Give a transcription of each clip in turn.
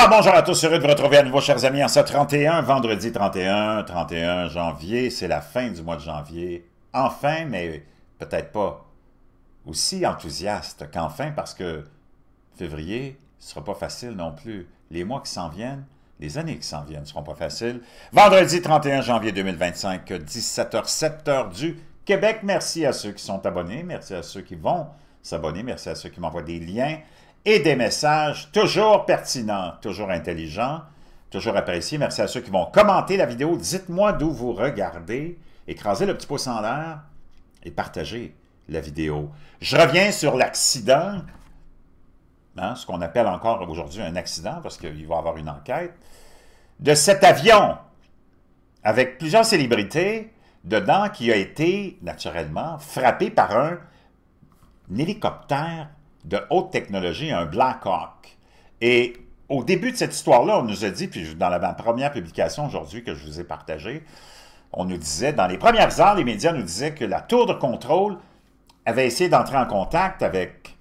Alors, bonjour à tous, heureux de vous retrouver à nouveau, chers amis, en ce 31, vendredi 31 janvier. C'est la fin du mois de janvier. Enfin, mais peut-être pas aussi enthousiaste qu'enfin, parce que février ne sera pas facile non plus. Les mois qui s'en viennent, les années qui s'en viennent ne seront pas faciles. Vendredi 31 janvier 2025, 17h, 7h du Québec. Merci à ceux qui sont abonnés, merci à ceux qui vont s'abonner, merci à ceux qui m'envoient des liens et des messages toujours pertinents, toujours intelligents, toujours appréciés. Merci à ceux qui vont commenter la vidéo. Dites-moi d'où vous regardez. Écrasez le petit pouce en l'air et partagez la vidéo. Je reviens sur l'accident, ce qu'on appelle encore aujourd'hui un accident, parce qu'il va y avoir une enquête, de cet avion avec plusieurs célébrités dedans qui a été naturellement frappé par un hélicoptère de haute technologie, un Black Hawk. Et au début de cette histoire-là, on nous a dit, puis dans la première publication aujourd'hui que je vous ai partagée, on nous disait, dans les premières heures, les médias nous disaient que la tour de contrôle avait essayé d'entrer en contact avec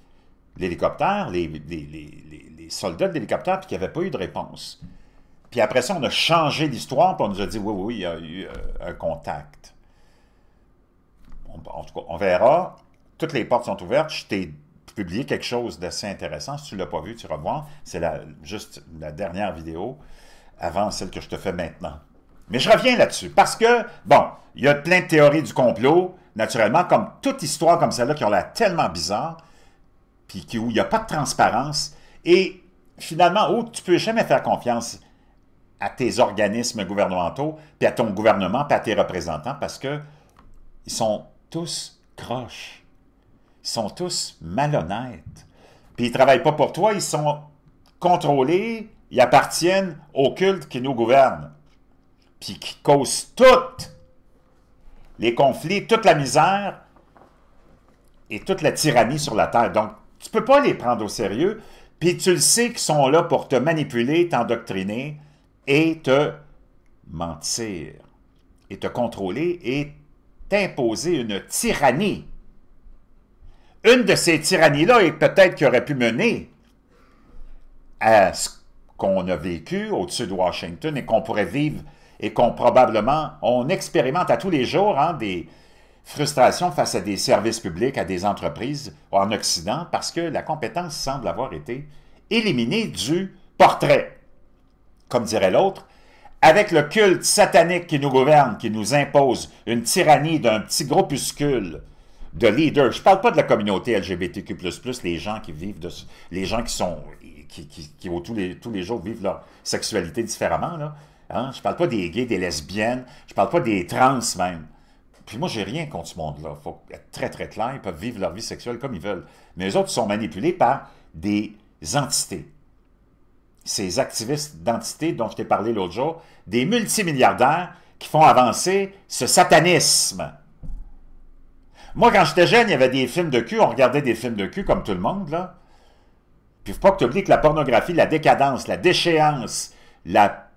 l'hélicoptère, les soldats de l'hélicoptère, puis qu'il n'y avait pas eu de réponse. Puis après ça, on a changé l'histoire, puis on nous a dit, oui, il y a eu un contact. En tout cas, on verra. Toutes les portes sont ouvertes. Je t'ai publié quelque chose d'assez intéressant. Si tu ne l'as pas vu, tu vas voir. C'est juste la dernière vidéo avant celle que je te fais maintenant. Mais je reviens là-dessus parce que, bon, il y a plein de théories du complot, naturellement, comme toute histoire comme celle-là qui ont l'air tellement bizarre, puis où il n'y a pas de transparence. Et finalement, où tu ne peux jamais faire confiance à tes organismes gouvernementaux, puis à ton gouvernement, puis à tes représentants, parce que ils sont tous croches. Ils sont tous malhonnêtes. Puis ils ne travaillent pas pour toi, ils sont contrôlés, ils appartiennent au culte qui nous gouverne. Puis qui cause tous les conflits, toute la misère et toute la tyrannie sur la terre. Donc, tu ne peux pas les prendre au sérieux, puis tu le sais qu'ils sont là pour te manipuler, t'endoctriner et te mentir, et te contrôler et t'imposer une tyrannie. Une de ces tyrannies-là, et peut-être qui aurait pu mener à ce qu'on a vécu au-dessus de Washington et qu'on pourrait vivre et qu'on probablement, on expérimente à tous les jours des frustrations face à des services publics, à des entreprises en Occident, parce que la compétence semble avoir été éliminée du portrait. Comme dirait l'autre, avec le culte satanique qui nous gouverne, qui nous impose une tyrannie d'un petit groupuscule de leaders. Je ne parle pas de la communauté LGBTQ++, les gens qui vivent, les gens qui sont, qui tous les jours vivent leur sexualité différemment. Là. Hein? Je ne parle pas des gays, des lesbiennes, je ne parle pas des trans même. Puis moi, j'ai rien contre ce monde-là. Il faut être très, très clair. Ils peuvent vivre leur vie sexuelle comme ils veulent. Mais les autres sont manipulés par des entités. Ces activistes d'entités dont je t'ai parlé l'autre jour, des multimilliardaires qui font avancer ce satanisme. Moi, quand j'étais jeune, il y avait des films de cul, on regardait des films de cul comme tout le monde, là. Puis il ne faut pas que tu oublies que la pornographie, la décadence, la déchéance, la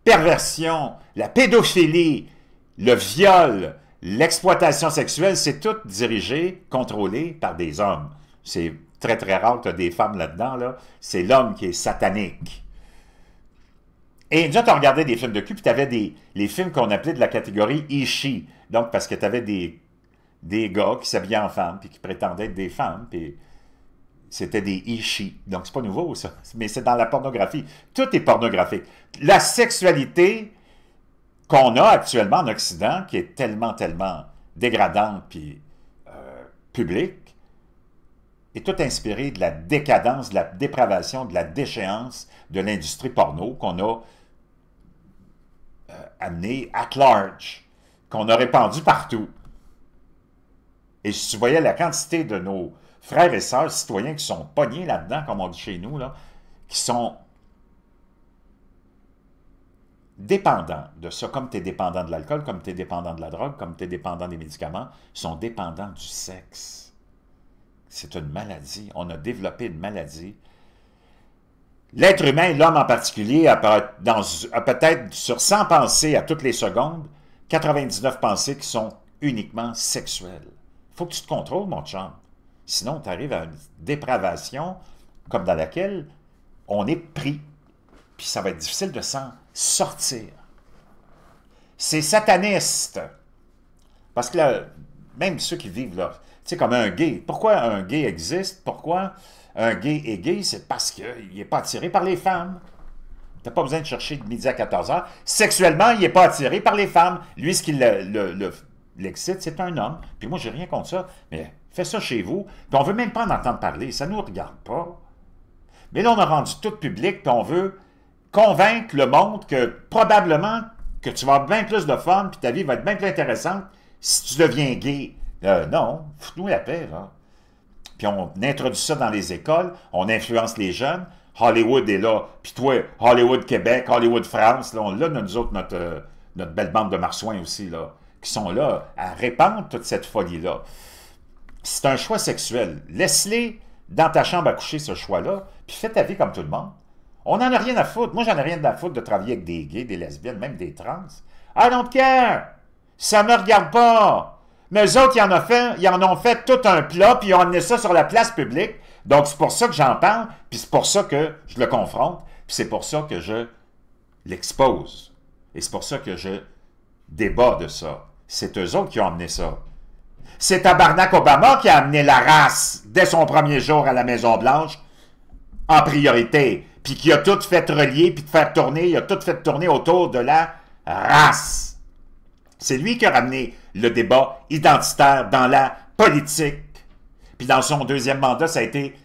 perversion, la pédophilie, le viol, l'exploitation sexuelle, c'est tout dirigé, contrôlé par des hommes. C'est très, très rare que tu as des femmes là-dedans, là. C'est l'homme qui est satanique. Et nous autres, on regardait des films de cul, puis tu avais les films qu'on appelait de la catégorie Ishi. Donc, parce que tu avais des gars qui s'habillaient en femmes, puis qui prétendaient être des femmes, puis c'était des Ishi. Donc, c'est pas nouveau, ça. Mais c'est dans la pornographie. Tout est pornographique. La sexualité qu'on a actuellement en Occident, qui est tellement, tellement dégradante, puis publique, est tout inspiré de la décadence, de la dépravation, de la déchéance de l'industrie porno qu'on a amenée at large, qu'on a répandu partout. Et si tu voyais la quantité de nos frères et sœurs citoyens qui sont pognés là-dedans, comme on dit chez nous, là, qui sont dépendants de ça, comme tu es dépendant de l'alcool, comme tu es dépendant de la drogue, comme tu es dépendant des médicaments, sont dépendants du sexe. C'est une maladie. On a développé une maladie. L'être humain, l'homme en particulier, a peut-être sur 100 pensées à toutes les secondes, 99 pensées qui sont uniquement sexuelles. Il faut que tu te contrôles, mon chum. Sinon, tu arrives à une dépravation comme dans laquelle on est pris. puis ça va être difficile de s'en sortir. C'est sataniste. Parce que là, même ceux qui vivent là, tu sais, comme un gay. Pourquoi un gay existe? Pourquoi un gay est gay? C'est parce qu'il n'est pas attiré par les femmes. Tu n'as pas besoin de chercher de midi à 14 heures. Sexuellement, il n'est pas attiré par les femmes. Lui, ce qui l'excite, c'est un homme. Puis moi, j'ai rien contre ça. Mais fais ça chez vous. Puis on ne veut même pas en entendre parler. Ça ne nous regarde pas. Mais là, on a rendu tout public, puis on veut convaincre le monde que probablement que tu vas avoir bien plus de fun, puis ta vie va être bien plus intéressante si tu deviens gay. Non, fous-nous la paix, là. Puis on introduit ça dans les écoles, on influence les jeunes. Hollywood est là, puis toi, Hollywood Québec, Hollywood France, là, on a nous autres, notre belle bande de marsouins aussi, là, qui sont là à répandre toute cette folie-là. C'est un choix sexuel. Laisse-les dans ta chambre à coucher, ce choix-là, puis fais ta vie comme tout le monde. On n'en a rien à foutre. Moi, j'en ai rien à foutre de travailler avec des gays, des lesbiennes, même des trans. I don't care! Ça me regarde pas! Mais eux autres, ils en ont fait tout un plat, puis ils ont amené ça sur la place publique. Donc, c'est pour ça que j'en parle, puis c'est pour ça que je le confronte, puis c'est pour ça que je l'expose. Et c'est pour ça que je débat de ça. C'est eux autres qui ont amené ça. C'est Tabarnak Obama qui a amené la race dès son premier jour à la Maison-Blanche en priorité, puis qui a tout fait relier, puis de faire tourner, il a tout fait tourner autour de la race. C'est lui qui a ramené le débat identitaire dans la politique. Puis dans son deuxième mandat, ça a été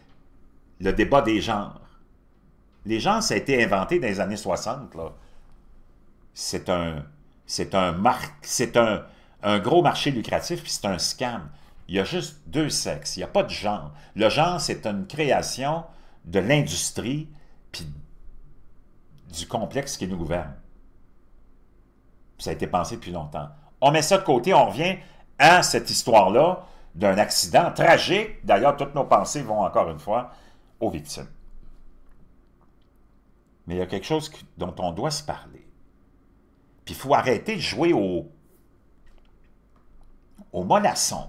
le débat des genres. Les genres, ça a été inventé dans les années 60. C'est un gros marché lucratif, puis c'est un scam. Il y a juste deux sexes, il n'y a pas de genre. Le genre, c'est une création de l'industrie, puis du complexe qui nous gouverne. Puis ça a été pensé depuis longtemps. On met ça de côté, on revient à cette histoire-là d'un accident tragique. D'ailleurs, toutes nos pensées vont encore une fois aux victimes. Mais il y a quelque chose dont on doit se parler. Puis il faut arrêter de jouer au mollasson.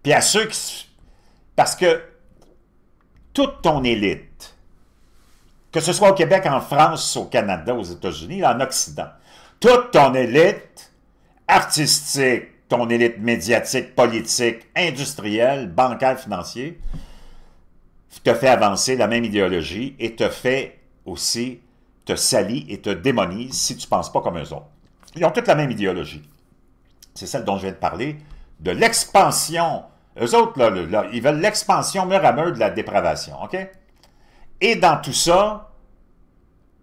Puis à ceux qui... Parce que toute ton élite, que ce soit au Québec, en France, au Canada, aux États-Unis, en Occident, toute ton élite artistique, ton élite médiatique, politique, industrielle, bancaire, financier, te fait avancer la même idéologie et te fait aussi, te salit et te démonise si tu ne penses pas comme eux autres. Ils ont toutes la même idéologie. C'est celle dont je viens de parler, de l'expansion. Eux autres, là, ils veulent l'expansion mur à mur de la dépravation, OK? Et dans tout ça,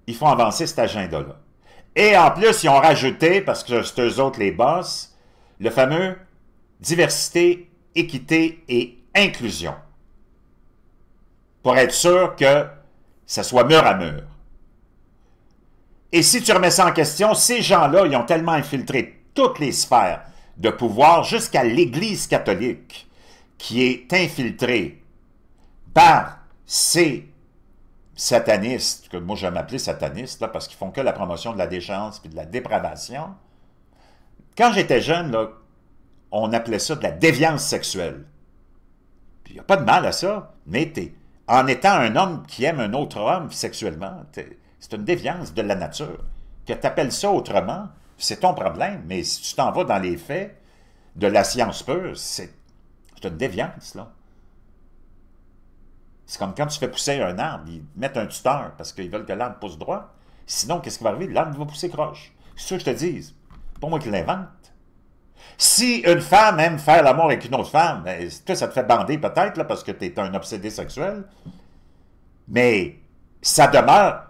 il faut avancer cet agenda-là. Et en plus, ils ont rajouté, parce que c'est eux autres les boss, le fameux diversité, équité et inclusion. Pour être sûr que ça soit mur à mur. Et si tu remets ça en question, ces gens-là, ils ont tellement infiltré toutes les sphères de pouvoir jusqu'à l'Église catholique, qui est infiltrée par ces satanistes, que moi je vais m'appeler sataniste, là, parce qu'ils font que la promotion de la déchéance et de la dépravation. Quand j'étais jeune, là, on appelait ça de la déviance sexuelle. Puis il n'y a pas de mal à ça, mais en étant un homme qui aime un autre homme sexuellement, c'est une déviance de la nature. Que tu appelles ça autrement, c'est ton problème, mais si tu t'en vas dans les faits de la science pure, c'est une déviance, là. C'est comme quand tu fais pousser un arbre, ils mettent un tuteur parce qu'ils veulent que l'arbre pousse droit. Sinon, qu'est-ce qui va arriver? L'arbre va pousser croche. C'est ça que je te dise. C'est pas moi qui l'invente. Si une femme aime faire l'amour avec une autre femme, ben, toi, ça te fait bander peut-être, là, parce que tu es un obsédé sexuel. Mais ça demeure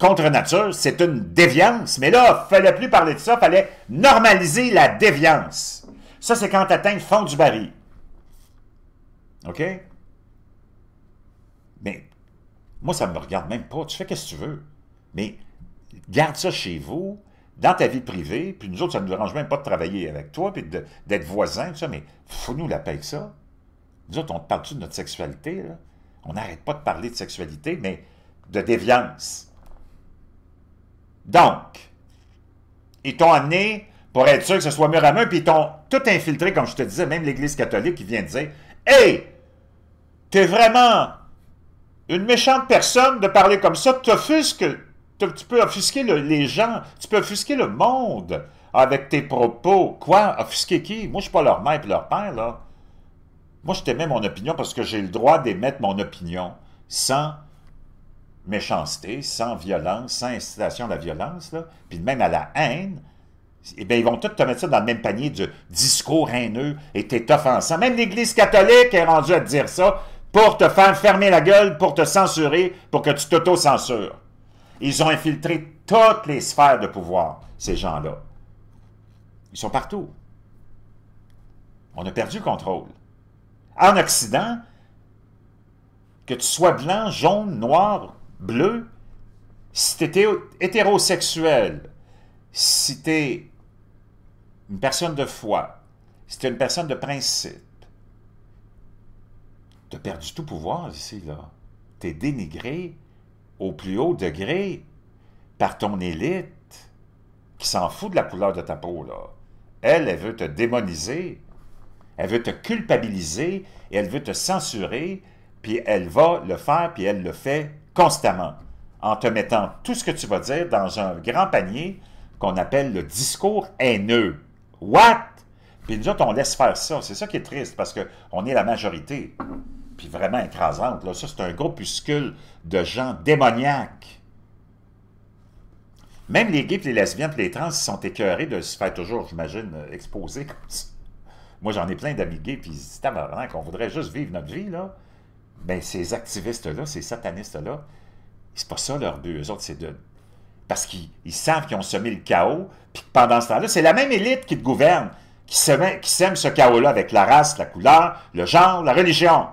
contre nature, c'est une déviance. Mais là, il ne fallait plus parler de ça, il fallait normaliser la déviance. Ça, c'est quand tu atteins le fond du baril. OK? Mais moi, ça ne me regarde même pas. Tu fais ce que tu veux. Mais garde ça chez vous, dans ta vie privée, puis nous autres, ça ne nous dérange même pas de travailler avec toi, puis d'être voisins, tout ça, mais fous-nous la paix avec ça. Nous autres, on te parle-tu de notre sexualité, là? On n'arrête pas de parler de sexualité, mais de déviance. Donc, ils t'ont amené pour être sûr que ce soit mur à mur, puis ils t'ont tout infiltré, comme je te disais, même l'Église catholique qui vient de dire « Hey, t'es vraiment une méchante personne de parler comme ça t'offusque. Tu peux offusquer les gens, tu peux offusquer le monde avec tes propos. Quoi? Offusquer qui? Moi, je suis pas leur mère et leur père, là. Moi, je t'aimais mon opinion parce que j'ai le droit d'émettre mon opinion sans méchanceté, sans violence, sans incitation à la violence, là, puis même à la haine. Eh bien, ils vont tous te mettre ça dans le même panier de discours haineux et t'es offensant. Même l'Église catholique est rendue à te dire ça pour te faire fermer la gueule, pour te censurer, pour que tu t'auto-censures. Ils ont infiltré toutes les sphères de pouvoir, ces gens-là. Ils sont partout. On a perdu le contrôle. En Occident, que tu sois blanc, jaune, noir, bleu, si tu étais hétérosexuel, si tu es une personne de foi, si tu es une personne de principe, tu as perdu tout pouvoir ici, là. Tu es dénigré au plus haut degré par ton élite qui s'en fout de la couleur de ta peau, là. Elle veut te démoniser, elle veut te culpabiliser, et elle veut te censurer, puis elle va le faire, puis elle le fait constamment, en te mettant tout ce que tu vas dire dans un grand panier qu'on appelle le discours haineux. What? Puis nous autres, on laisse faire ça. C'est ça qui est triste, parce qu'on est la majorité, puis vraiment écrasante. Là. Ça, c'est un groupuscule de gens démoniaques. Même les gays, puis les lesbiennes, puis les trans, ils sont écœurés de se faire toujours, j'imagine, exposer comme ça. Moi, j'en ai plein d'amis gays, puis c'est tabarnak qu'on voudrait juste vivre notre vie, là. Ben, ces activistes-là, ces satanistes-là, c'est pas ça leur but. Eux autres, c'est de... Parce qu'ils savent qu'ils ont semé le chaos, puis pendant ce temps-là, c'est la même élite qui te gouverne, qui sème ce chaos-là avec la race, la couleur, le genre, la religion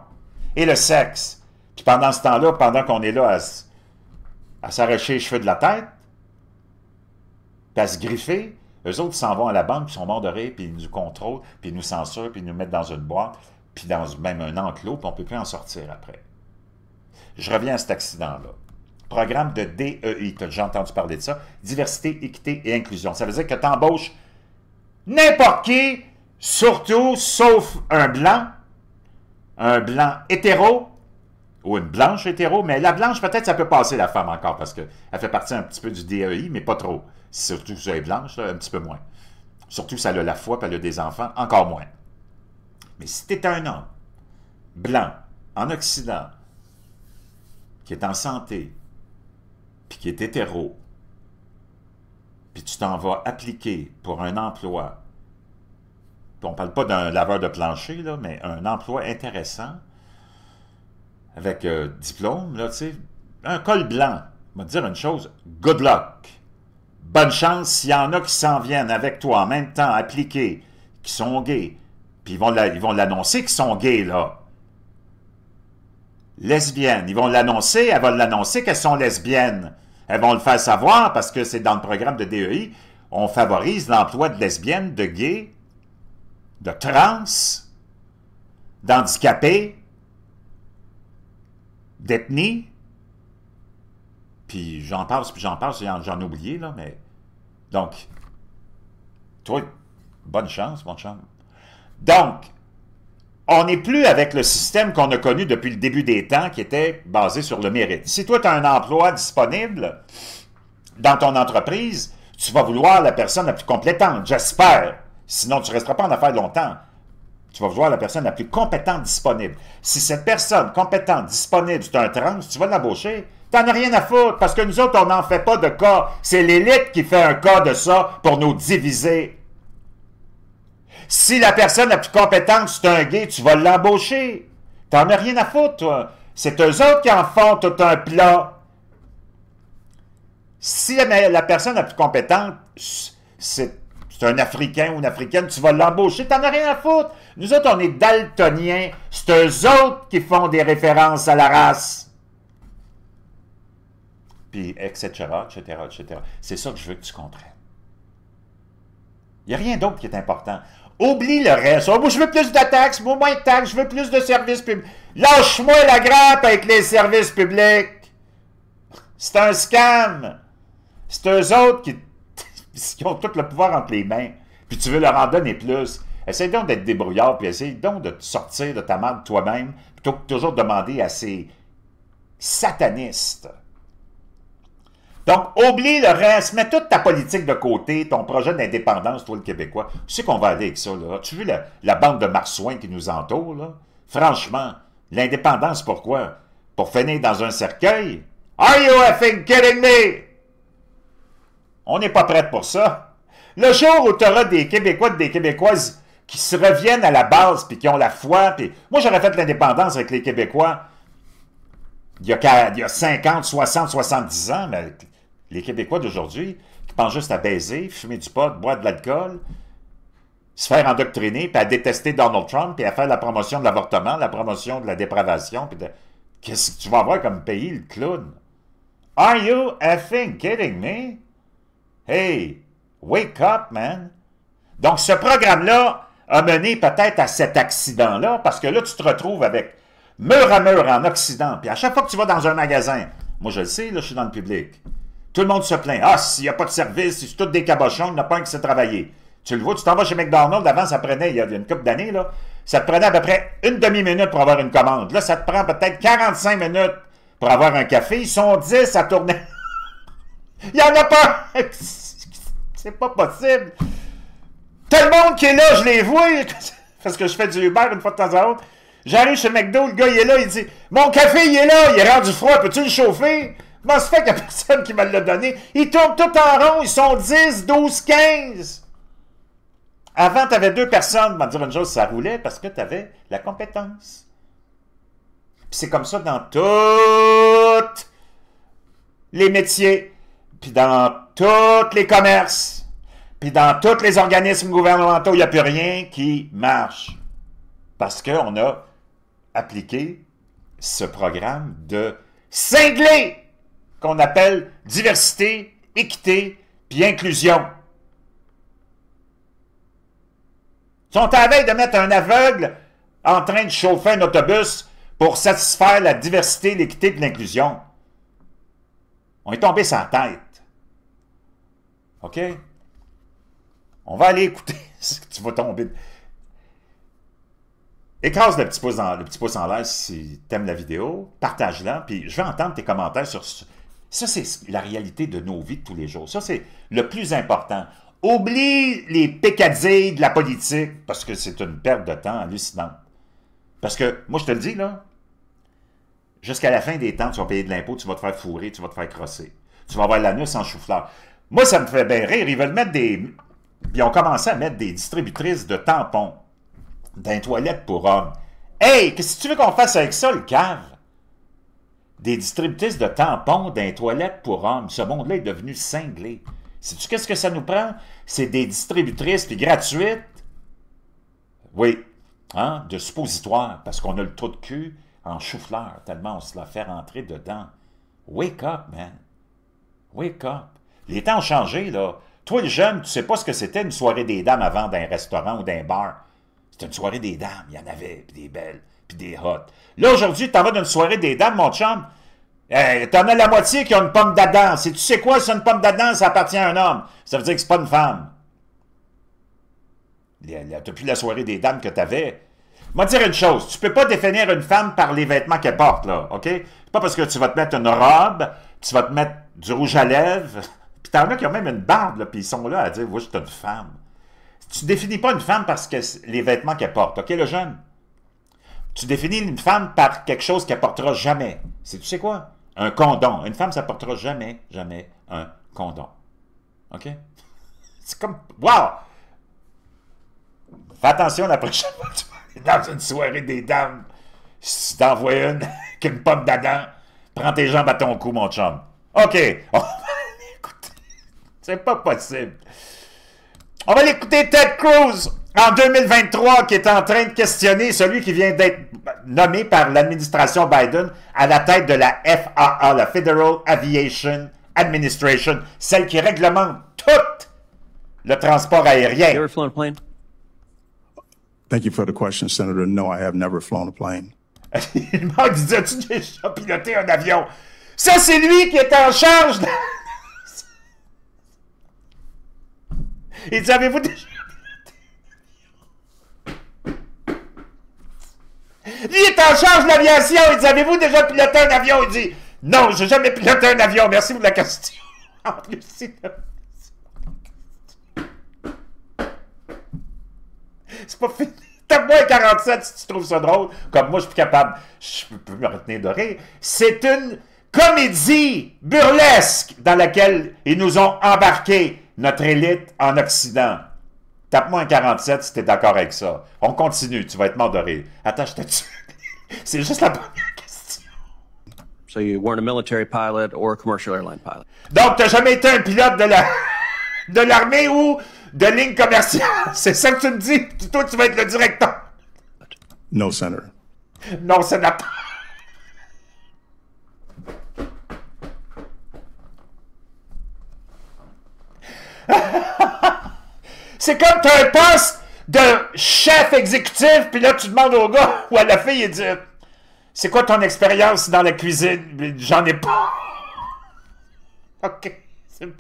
et le sexe. Puis pendant ce temps-là, pendant qu'on est là à s'arracher les cheveux de la tête, puis à se griffer, eux autres s'en vont à la banque, puis ils sont morts de rire, puis ils nous contrôlent, puis ils nous censurent, puis ils nous mettent dans une boîte, puis dans même un enclos, puis on ne peut plus en sortir après. Je reviens à cet accident-là. Programme de DEI, tu as déjà entendu parler de ça, diversité, équité et inclusion. Ça veut dire que tu embauches n'importe qui, surtout, sauf un blanc hétéro, ou une blanche hétéro, mais la blanche, peut-être, ça peut passer la femme encore, parce qu'elle fait partie un petit peu du DEI, mais pas trop. Surtout si elle est blanche, là, un petit peu moins. Surtout si elle a la foi, puis elle a des enfants, encore moins. Mais si tu es un homme blanc, en Occident, qui est en santé, puis qui est hétéro, puis tu t'en vas appliquer pour un emploi, puis on ne parle pas d'un laveur de plancher, là, mais un emploi intéressant, avec diplôme, là, tu sais, un col blanc, je vais te dire une chose, good luck. Bonne chance s'il y en a qui s'en viennent avec toi en même temps, appliqués, qui sont gays, puis ils vont l'annoncer qu'ils sont gays, là. Lesbiennes, ils vont l'annoncer, elles vont l'annoncer qu'elles sont lesbiennes. Elles vont le faire savoir parce que c'est dans le programme de DEI, on favorise l'emploi de lesbiennes, de gays, de trans, d'handicapés, d'ethnie, puis j'en passe, j'en ai oublié, là, mais... Donc, toi, bonne chance, mon chum. Donc, on n'est plus avec le système qu'on a connu depuis le début des temps, qui était basé sur le mérite. Si toi, tu as un emploi disponible dans ton entreprise, tu vas vouloir la personne la plus compétente, j'espère. Sinon, tu ne resteras pas en affaires longtemps. Tu vas vouloir la personne la plus compétente disponible. Si cette personne compétente disponible, c'est un trans, tu vas l'embaucher. T'en as rien à foutre, parce que nous autres, on n'en fait pas de cas. C'est l'élite qui fait un cas de ça pour nous diviser. Si la personne la plus compétente, c'est un gay, tu vas l'embaucher. T'en as rien à foutre, toi. C'est eux autres qui en font tout un plat. Si la personne la plus compétente, c'est un Africain ou une Africaine, tu vas l'embaucher, t'en as rien à foutre. Nous autres, on est daltoniens. C'est eux autres qui font des références à la race. Puis, etc., etc., etc. C'est ça que je veux que tu comprennes. Il n'y a rien d'autre qui est important. Oublie le reste. Oh, moi, je veux plus de taxes, moi, moins de taxes, je veux plus de services publics. Lâche-moi la grappe avec les services publics. C'est un scam. C'est eux autres qui ont tout le pouvoir entre les mains. Puis tu veux leur en donner plus. Essaye donc d'être débrouillard, puis essaye donc de te sortir de ta marde toi-même, plutôt que toujours demander à ces sataniste. Donc, oublie le reste, mets toute ta politique de côté, ton projet d'indépendance, toi le Québécois. Tu sais qu'on va aller avec ça, là. As-tu vu la bande de marsouins qui nous entoure, là? Franchement, l'indépendance, pourquoi? Pour finir dans un cercueil? Are you effing kidding me? On n'est pas prêt pour ça. Le jour où tu auras des Québécois et des Québécoises qui se reviennent à la base puis qui ont la foi, puis moi j'aurais fait l'indépendance avec les Québécois il y a 50, 60, 70 ans, mais les Québécois d'aujourd'hui qui pensent juste à baiser, fumer du pot, boire de l'alcool, se faire endoctriner, puis à détester Donald Trump, puis à faire la promotion de l'avortement, la promotion de la dépravation, puis de... Qu'est-ce que tu vas avoir comme pays, le clown? Are you effing kidding me? Hey, wake up, man! Donc, ce programme-là a mené peut-être à cet accident-là, parce que là, tu te retrouves avec mur à mur en Occident, puis à chaque fois que tu vas dans un magasin, moi je le sais, là, je suis dans le public, tout le monde se plaint. Ah, s'il n'y a pas de service, c'est tous des cabochons, il n'y en a pas un qui sait travailler. Tu le vois, tu t'en vas chez McDonald's, avant ça prenait, il y a une couple d'années, là, ça te prenait à peu près une demi-minute pour avoir une commande. Là, ça te prend peut-être 45 minutes pour avoir un café. Ils sont 10 à tourner. Il n'y en a pas! C'est pas possible! Tout le monde qui est là, je les vois, parce que je fais du Uber une fois de temps à autre. J'arrive chez McDo, le gars, il est là, il dit « Mon café, il est là, il est rendu froid, peux-tu le chauffer? » Comment ça fait qu'il n'y a personne qui me l'a donné? Ils tournent tout en rond, ils sont 10, 12, 15. Avant, tu avais 2 personnes, on va dire une chose, ça roulait parce que tu avais la compétence. Puis c'est comme ça dans tous les métiers, puis dans tous les commerces, puis dans tous les organismes gouvernementaux, il n'y a plus rien qui marche. Parce qu'on a appliqué ce programme de cinglé qu'on appelle diversité, équité, puis inclusion. Ils sont à la veille de mettre un aveugle en train de chauffer un autobus pour satisfaire la diversité, l'équité et l'inclusion. On est tombé sur la tête. OK? On va aller écouter ce que tu vas tomber. Écrase le petit pouce en l'air si tu aimes la vidéo, partage-la, puis je veux entendre tes commentaires sur ça. Ça, c'est la réalité de nos vies de tous les jours. Ça, c'est le plus important. Oublie les pécadilles de la politique, parce que c'est une perte de temps hallucinante. Parce que, moi, je te le dis, là, jusqu'à la fin des temps, tu vas payer de l'impôt, tu vas te faire fourrer, tu vas te faire crosser. Tu vas avoir l'anus en chou-fleur. Moi, ça me fait bien rire. Ils veulent mettre des... Ils ont commencé à mettre des distributrices de tampons dans les toilettes pour hommes. Hey, qu'est-ce que tu veux qu'on fasse avec ça, le cave? Des distributrices de tampons dans les toilettes pour hommes. Ce monde-là est devenu cinglé. Sais-tu qu'est-ce que ça nous prend? C'est des distributrices, puis gratuites. Oui, hein, de suppositoires, parce qu'on a le trou de cul en chou-fleur, tellement on se la fait rentrer dedans. Wake up, man. Wake up. Les temps ont changé, là. Toi, le jeune, tu sais pas ce que c'était une soirée des dames avant d'un restaurant ou d'un bar. C'était une soirée des dames. Il y en avait, puis des belles, puis des hot. Là, aujourd'hui, tu en vas d'une soirée des dames, mon chum. T'en as la moitié qui a une pomme d'Adam. Si tu sais quoi, si une pomme d'Adam, ça appartient à un homme. Ça veut dire que c'est pas une femme. Depuis la soirée des dames que t'avais. Moi, dire une chose. Tu peux pas définir une femme par les vêtements qu'elle porte, là. OK? C'est pas parce que tu vas te mettre une robe, tu vas te mettre du rouge à lèvres. Puis t'en as qui ont même une barbe, là, puis ils sont là à dire, oui, je suis une femme. Tu définis pas une femme parce que les vêtements qu'elle porte. OK, le jeune? Tu définis une femme par quelque chose qu'elle portera jamais. Tu sais quoi? Un condom. Une femme, ça portera jamais, jamais un condom. OK? C'est comme... Wow! Fais attention la prochaine fois que tu vas aller dans une soirée des dames. Si tu t'envoies une avec une pomme d'Adam, prends tes jambes à ton cou, mon chum. OK. Écoute, c'est pas possible. On va l'écouter Ted Cruz en 2023 qui est en train de questionner celui qui vient d'être nommé par l'administration Biden à la tête de la FAA, la Federal Aviation Administration, celle qui réglemente tout le transport aérien. You ever flown a plane? Thank you for the question, Senator. No, I have never flown a plane. Il m'a dit, as-tu déjà piloté un avion? Ça, c'est lui qui est en charge de... Il dit, avez-vous déjà piloté un avion? Lui est en charge de l'aviation. Il dit, avez-vous déjà piloté un avion? Il dit, non, j'ai jamais piloté un avion. Merci pour la question. En plus, c'est pas fini. T'as moins 47 si tu trouves ça drôle. Comme moi, je suis plus capable. Je peux me retenir de rire. C'est une comédie burlesque dans laquelle ils nous ont embarqué, notre élite en Occident. Tape-moi un 47 si t'es d'accord avec ça. On continue, tu vas être mort de rire. Attends, je te tue. C'est juste la première question. So you weren't a military pilot or a commercial airline pilot? Donc, t'as jamais été un pilote de l'armée ou de ligne commerciale. C'est ça que tu me dis? Toi, tu vas être le directeur. No, Senator. Non, sénateur. C'est comme t'as un poste de chef exécutif, puis là, tu demandes au gars ou à la fille, il dit « C'est quoi ton expérience dans la cuisine? » J'en ai pas. OK, c'est bon.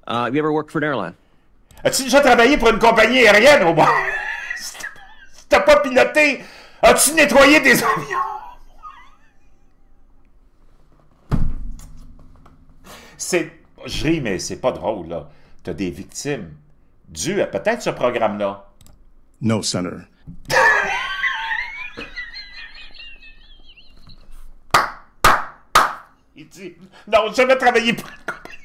Have you ever worked for an airline? As-tu déjà travaillé pour une compagnie aérienne au moins? Si t'as pas piloté, as-tu nettoyé des avions? Je ris, mais c'est pas drôle, là. T'as des victimes dues à peut-être ce programme-là. No, Senator. Il dit, non, j'ai jamais travaillé pour une compagnie.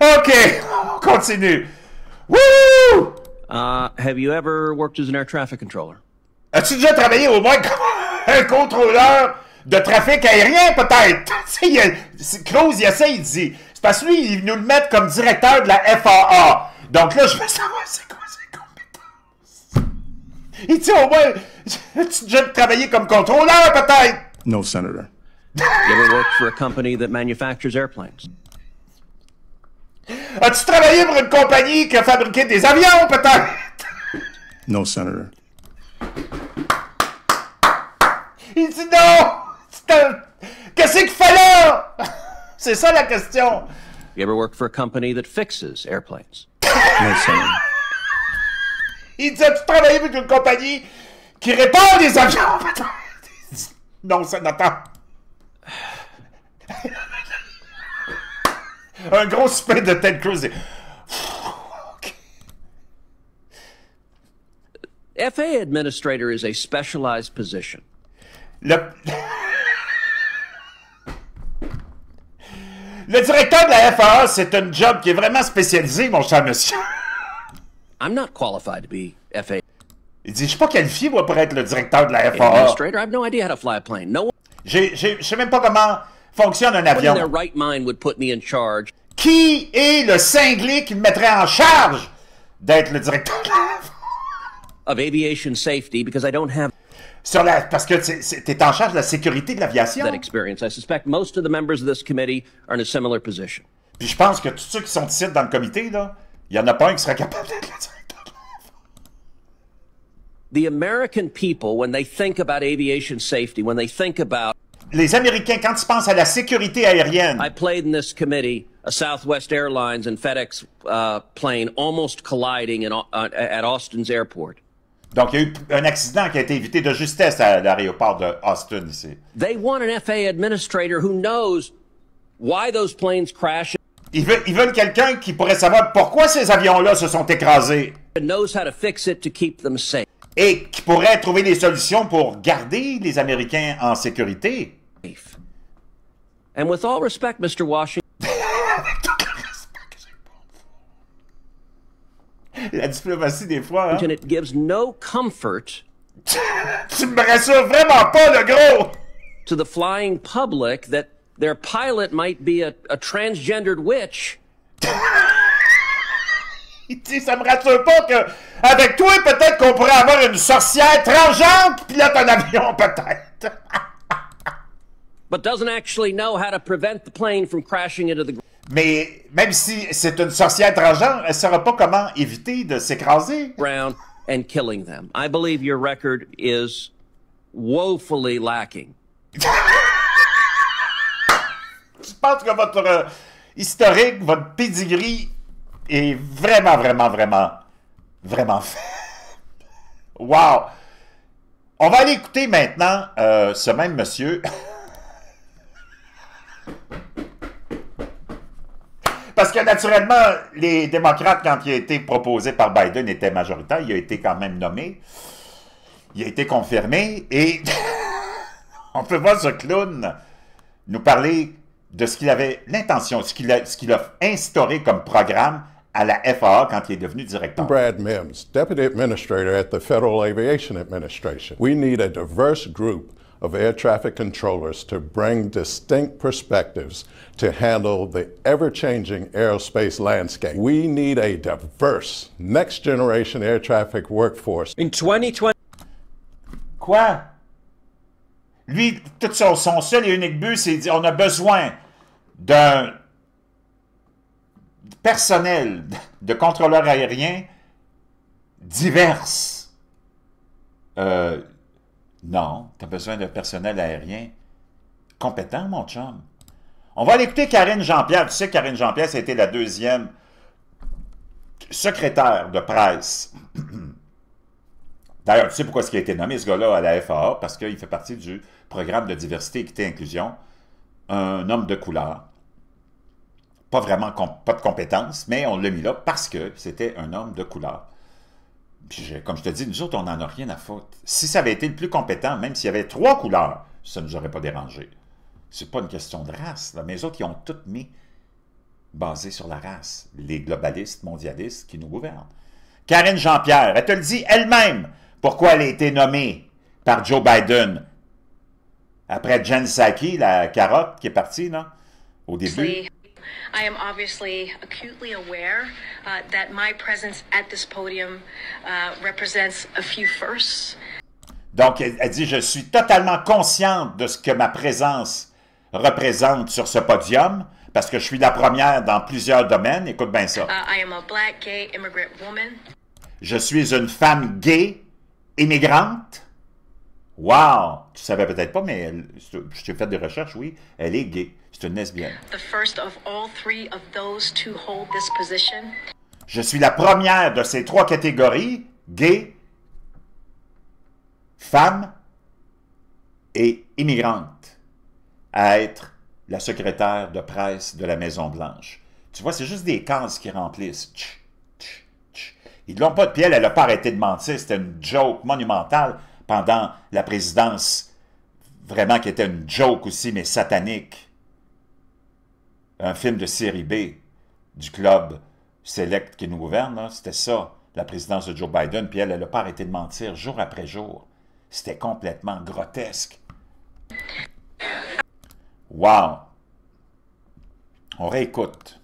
OK, on continue. Woo! Have you ever worked as an air traffic controller? As-tu déjà travaillé au moins comme un contrôleur de trafic aérien, peut-être? Cruz, il essaie, il dit. C'est parce que lui, il nous le met comme directeur de la FAA. Donc là, je veux savoir c'est quoi ses compétences. Il dit au moins, as-tu déjà travaillé comme contrôleur, peut-être? No, Senator. You ever worked for a company that manufactures airplanes? As-tu travaillé pour une compagnie qui a fabriqué des avions, peut-être? No, Senator. Il dit non! Qu'est-ce qu'il fait là? C'est ça la question. You ever worked for a company that fixes airplanes? No, Senator. Il dit, as-tu travaillé pour une compagnie qui répare les avions, peut-être? Non, sénateur. Un gros souper de Ted Cruz. Okay. FAA administrator is a specialized position. Le directeur de la FAA, c'est un job qui est vraiment spécialisé, mon cher monsieur. I'm not qualified to be FAA Il dit, je suis pas qualifié, moi, pour être le directeur de la FAA. administrator. I have no idea how to fly a plane. No one Je sais même pas comment fonctionne un in their avion. right mind would put me in charge Qui est le cinglé qui me mettrait en charge d'être le directeur de la FAA? of aviation safety because I don't have Parce que t'es en charge de la sécurité de l'aviation. that experience. I suspect most of the members of this committee are in a similar position. Puis je pense que tous ceux qui sont ici dans le comité, là, il y en a pas un qui serait capable d'être le directeur de la FAA. The American people, when they think about aviation safety, when they think about Les Américains, quand ils pensent à la sécurité aérienne, I played in this committee a Southwest Airlines and FedEx plane almost colliding at Austin's airport. donc il y a eu un accident qui a été évité de justesse à l'aéroport de Austin ici. They want an FAA administrator who knows why those planes crash Ils veulent quelqu'un qui pourrait savoir pourquoi ces avions-là se sont écrasés and knows how to fix it to keep them safe. et qui pourrait trouver des solutions pour garder les Américains en sécurité. And with all respect, Mr. Washington, La diplomatie, des fois, hein? it gives no comfort Tu me rassures vraiment pas, le gros! to the flying public that their pilot might be a transgendered witch. Il dit, ça me rassure pas que, avec toi, peut-être qu'on pourrait avoir une sorcière transgenre qui pilote un avion, peut-être. But doesn't actually know how to prevent the plane from crashing into the Mais même si c'est une sorcière transgenre, elle ne saura pas comment éviter de s'écraser. ground and killing them. I believe your record is woefully lacking. Je pense que votre historique, votre pedigree est vraiment, vraiment, vraiment, vraiment faible. Wow! On va aller écouter maintenant ce même monsieur. Parce que naturellement, les démocrates, quand il a été proposé par Biden, étaient majoritaires. Il a été quand même nommé. Il a été confirmé. Et on peut voir ce clown nous parler de ce qu'il avait l'intention, ce qu'il a instauré comme programme à la FAA quand il est devenu directeur. Brad Mims, Deputy Administrator at the Federal Aviation Administration. We need a diverse group of air traffic controllers to bring distinct perspectives to handle the ever-changing aerospace landscape. We need a diverse, next-generation air traffic workforce. In 2020. Quoi? Lui, tout son seul et unique but, c'est de dire on a besoin d'un personnel de contrôleurs aériens divers. Non, tu as besoin d'un personnel aérien compétent, mon chum. On va aller écouter Karine Jean-Pierre. Tu sais, Karine Jean-Pierre, c'était la deuxième secrétaire de presse. D'ailleurs, tu sais pourquoi il a été nommé, ce gars-là, à la FAA? Parce qu'il fait partie du programme de diversité, équité et inclusion. Un homme de couleur. Pas vraiment, pas de compétences, mais on l'a mis là parce que c'était un homme de couleur. Puis comme je te dis, nous autres, on n'en a rien à foutre. Si ça avait été le plus compétent, même s'il y avait 3 couleurs, ça ne nous aurait pas dérangé. C'est pas une question de race, là. Mais les autres, ils ont tout mis basé sur la race. Les globalistes, mondialistes qui nous gouvernent. Karine Jean-Pierre, elle te le dit elle-même pourquoi elle a été nommée par Joe Biden. Après Jen Psaki, la carotte qui est partie, là, au début. I am obviously acutely aware that my presence at this podium represents a few firsts. Donc, elle dit, je suis totalement consciente de ce que ma présence représente sur ce podium, parce que je suis la première dans plusieurs domaines. Écoute bien ça. I am a black, gay, immigrant woman. Je suis une femme gay, immigrante. Wow! Tu savais peut-être pas, mais je t'ai fait des recherches, oui. Elle est gay. C'est une lesbienne. The first of all 3 of those to hold this position. Je suis la première de ces 3 catégories, gay, femme et immigrante, à être la secrétaire de presse de la Maison-Blanche. Tu vois, c'est juste des cases qui remplissent. Ils ne l'ont pas de pied, elle n'a pas arrêté de mentir. C'était une joke monumentale pendant la présidence, vraiment qui était une joke aussi, mais satanique. Un film de série B du club Select qui nous gouverne, c'était ça, la présidence de Joe Biden, puis elle n'a pas arrêté de mentir jour après jour. C'était complètement grotesque. Wow! On réécoute.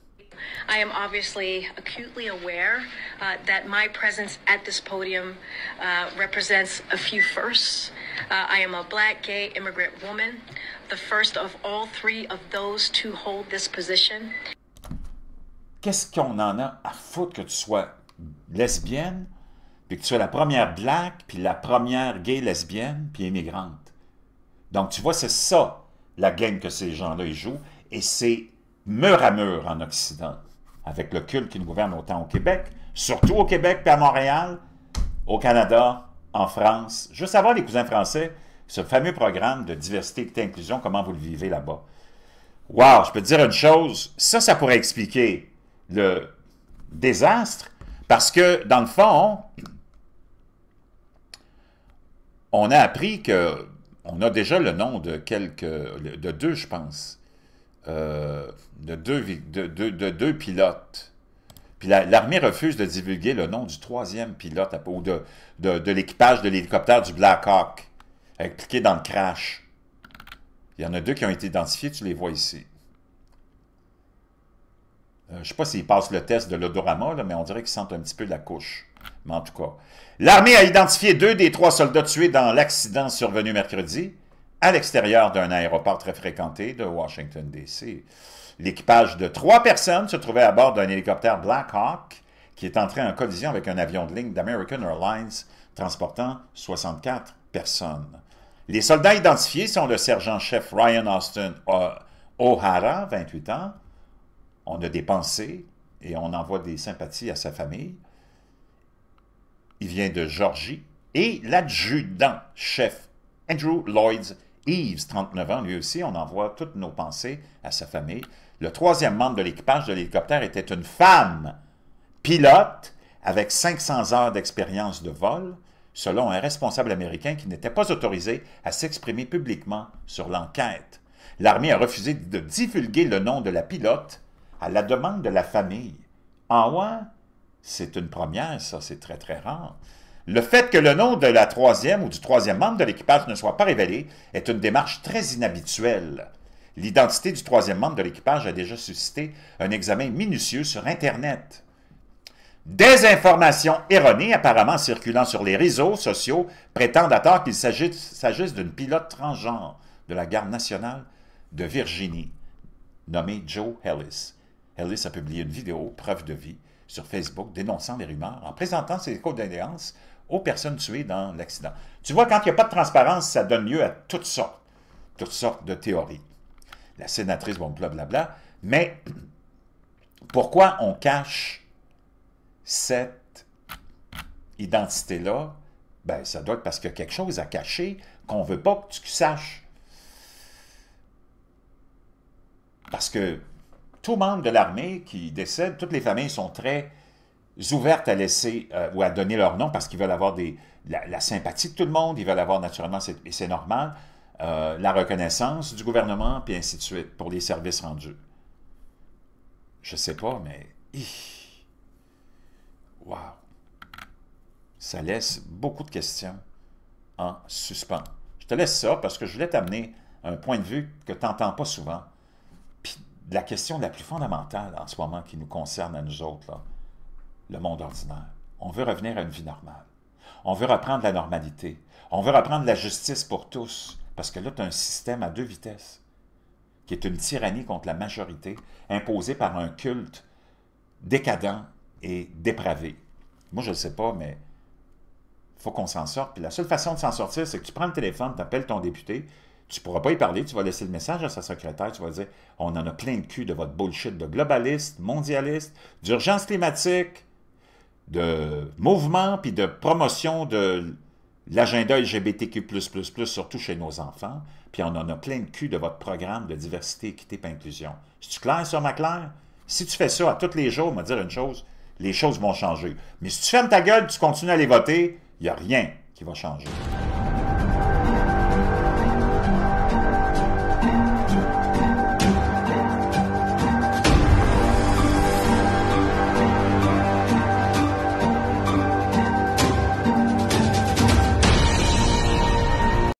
I am obviously acutely aware that my presence at this podium represents a few firsts. I am a black, gay, immigrant woman, the first of all 3 of those to hold this position. Qu'est-ce qu'on en a à foutre que tu sois lesbienne, puis que tu sois la première black, puis la première gay lesbienne, puis immigrante? Donc, tu vois, c'est ça, la game que ces gens-là ils jouent, et c'est mur à mur en Occident, avec le culte qui nous gouverne autant au Québec, surtout au Québec puis à Montréal, au Canada, en France. Juste avant les cousins français, ce fameux programme de diversité, équité et inclusion, comment vous le vivez là-bas. Wow, je peux te dire une chose, ça pourrait expliquer le désastre, parce que, dans le fond, on a appris que, on a déjà le nom de de 2, je pense, de deux pilotes. Puis l'armée refuse de divulguer le nom du 3e pilote ou de l'équipage de l'hélicoptère du Black Hawk, impliqué dans le crash. Il y en a 2 qui ont été identifiés, tu les vois ici. Je ne sais pas s'ils passent le test de l'odorama, mais on dirait qu'ils sentent un petit peu la couche. Mais en tout cas, l'armée a identifié 2 des 3 soldats tués dans l'accident survenu mercredi à l'extérieur d'un aéroport très fréquenté de Washington, D.C. L'équipage de 3 personnes se trouvait à bord d'un hélicoptère Black Hawk qui est entré en collision avec un avion de ligne d'American Airlines transportant 64 personnes. Les soldats identifiés sont le sergent-chef Ryan Austin O'Hara, 28 ans. On a des pensées et on envoie des sympathies à sa famille. Il vient de Géorgie, Et l'adjudant-chef Andrew Lloyd Eves, 39 ans, lui aussi, on envoie toutes nos pensées à sa famille. Le troisième membre de l'équipage de l'hélicoptère était une femme pilote avec 500 heures d'expérience de vol, selon un responsable américain qui n'était pas autorisé à s'exprimer publiquement sur l'enquête. L'armée a refusé de divulguer le nom de la pilote à la demande de la famille. Ah ouais? C'est une première, ça, c'est très très rare. Le fait que le nom de la troisième ou du troisième membre de l'équipage ne soit pas révélé est une démarche très inhabituelle. L'identité du troisième membre de l'équipage a déjà suscité un examen minutieux sur Internet. Des informations erronées apparemment circulant sur les réseaux sociaux prétendent à tort qu'il s'agisse d'une pilote transgenre de la Garde nationale de Virginie, nommée Joe Ellis. Ellis a publié une vidéo, preuve de vie, sur Facebook dénonçant les rumeurs en présentant ses condoléances aux personnes tuées dans l'accident. Tu vois, quand il n'y a pas de transparence, ça donne lieu à toutes sortes de théories. La sénatrice, bon, blablabla, mais pourquoi on cache cette identité-là? Ben, ça doit être parce qu'il y a quelque chose à cacher qu'on ne veut pas que tu saches. Parce que tout membre de l'armée qui décède, toutes les familles sont très ouvertes à laisser ou à donner leur nom parce qu'ils veulent avoir la sympathie de tout le monde, ils veulent avoir naturellement, et c'est normal, la reconnaissance du gouvernement, puis ainsi de suite, pour les services rendus. Je sais pas, mais... Wow! Ça laisse beaucoup de questions en suspens. Je te laisse ça parce que je voulais t'amener un point de vue que tu n'entends pas souvent. Puis la question la plus fondamentale en ce moment qui nous concerne à nous autres, là, le monde ordinaire. On veut revenir à une vie normale. On veut reprendre la normalité. On veut reprendre la justice pour tous. Parce que là, tu as un système à deux vitesses qui est une tyrannie contre la majorité imposée par un culte décadent et dépravé. Moi, je ne le sais pas, mais il faut qu'on s'en sorte. Puis la seule façon de s'en sortir, c'est que tu prends le téléphone, tu appelles ton député, tu ne pourras pas y parler, tu vas laisser le message à sa secrétaire, tu vas dire « On en a plein de cul de votre bullshit de globaliste, mondialiste, d'urgence climatique, de mouvement, puis de promotion de l'agenda LGBTQ++, surtout chez nos enfants, puis on en a plein de cul de votre programme de diversité, équité et inclusion. C'est-tu clair, ça, ma Claire? Si tu fais ça à tous les jours, on va dire une chose, les choses vont changer. Mais si tu fermes ta gueule, tu continues à aller voter, il n'y a rien qui va changer.